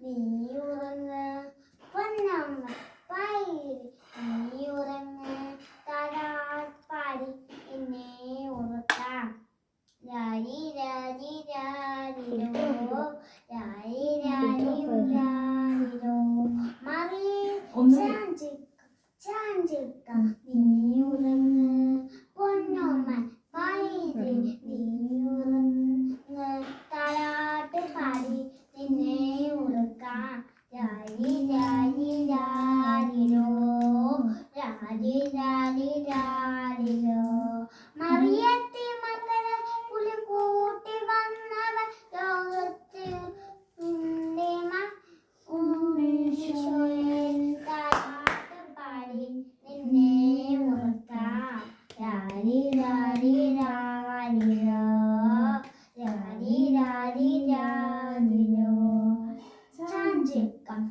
നീ ഉറങ്ങ് പൊന്നമ്മ പൈരി നീ ഉറങ്ങ് താരാട്ടാടി എന്നെ ഉറക്കാം രാരി രാരി രാരിരോ രാരി രാരി രാരിരോ മറിയേ ചാഞ്ചിക്ക നീ ഉറങ്ങ് പൊന്നമ്മ പൈരി നീ ഉറങ്ങ് താരാട്ട് പാടി നിന്നെ ഉറക്കാം രാരി രാരി രാരിരോ രാരി രാരി രാരിരോ മറിയത്തി മകനെ പുലി കൂട്ടി വന്നവൻ ലോകത്തിൽ താരാട്ട് പാടി നിന്നെ ഉറക്കാം രാരി രാരി രാരിരോ രാരി രാരി രാരിരോ ചാഞ്ചിക്കം